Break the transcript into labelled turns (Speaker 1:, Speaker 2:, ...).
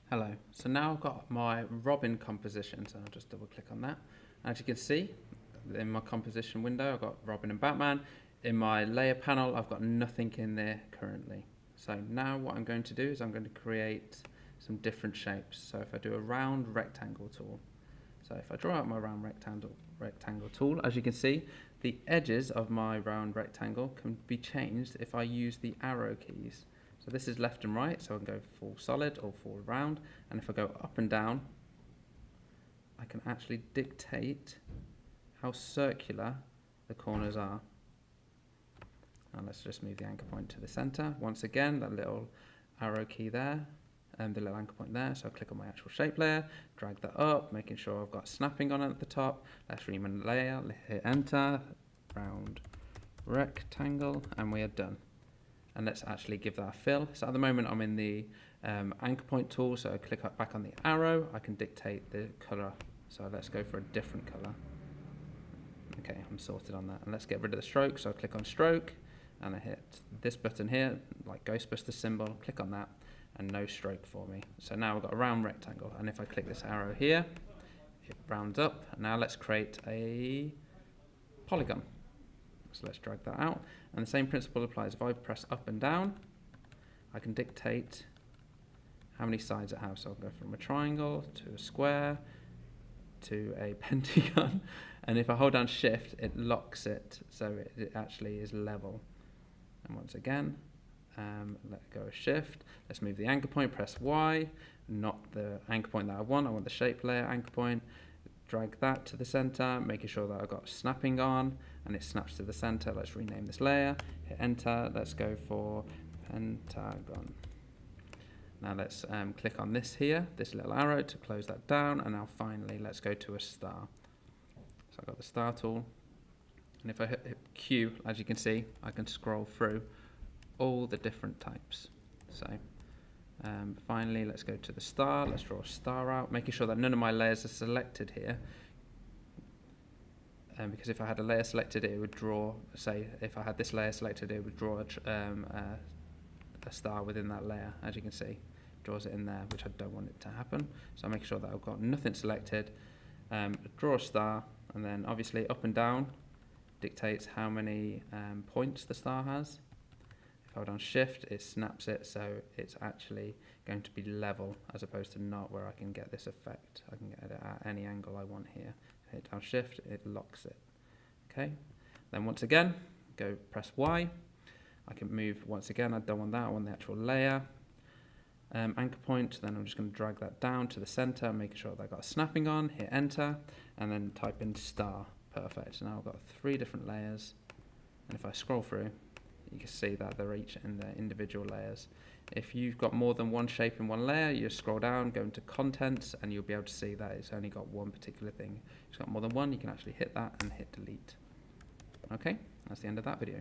Speaker 1: Hello, so now I've got my Robin composition, so I'll just double click on that. As you can see, in my composition window, I've got Robin and Batman. In my layer panel, I've got nothing in there currently. So now what I'm going to do is I'm going to create some different shapes. So if I do a round rectangle tool, so if I draw out my round rectangle tool, as you can see, the edges of my round rectangle can be changed if I use the arrow keys. So this is left and right, so I can go full solid or full round, and if I go up and down, I can actually dictate how circular the corners are. Now let's just move the anchor point to the center. Once again, that little arrow key there, and the little anchor point there, so I'll click on my actual shape layer, drag that up, making sure I've got snapping on it at the top. Let's rename the layer, hit enter, round rectangle, and we are done. And let's actually give that a fill. So at the moment I'm in the anchor point tool, so I click back on the arrow, I can dictate the color. So let's go for a different color. Okay, I'm sorted on that. And let's get rid of the stroke, so I click on stroke, and I hit this button here, like Ghostbuster symbol, click on that, and no stroke for me. So now I've got a round rectangle, and if I click this arrow here, it rounds up. Now let's create a polygon. So let's drag that out, and the same principle applies. If I press up and down, I can dictate how many sides it has. So I'll go from a triangle to a square to a pentagon, and if I hold down shift, it locks it so it actually is level. And once again, let go of shift, let's move the anchor point, press Y, not the anchor point that I want the shape layer anchor point. Drag that to the center, making sure that I've got snapping on, and it snaps to the center. Let's rename this layer, hit enter, let's go for pentagon. Now let's click on this here, this little arrow to close that down, and now finally let's go to a star. So I've got the star tool, and if I hit Q, as you can see, I can scroll through all the different types. So finally, let's go to the star. Let's draw a star out, making sure that none of my layers are selected here. Because if I had a layer selected, it would draw, say, if I had this layer selected, it would draw a star within that layer. As you can see, it draws it in there, which I don't want it to happen. So I'm making sure that I've got nothing selected. Draw a star, and then obviously up and down dictates how many points the star has. Hold on shift, it snaps it, so it's actually going to be level as opposed to not, where I can get this effect. I can get it at any angle I want here. Hit down shift, it locks it. Okay, then once again, go press Y. I can move once again, I don't want that, I want the actual layer. Anchor point, then I'm just going to drag that down to the center, making sure that I've got snapping on, hit enter, and then type in star. Perfect, so now I've got 3 different layers, and if I scroll through, you can see that they're each in their individual layers. If you've got more than one shape in one layer, you just scroll down, go into contents, and you'll be able to see that it's only got one particular thing. If it's got more than one, you can actually hit that and hit delete. Okay, that's the end of that video.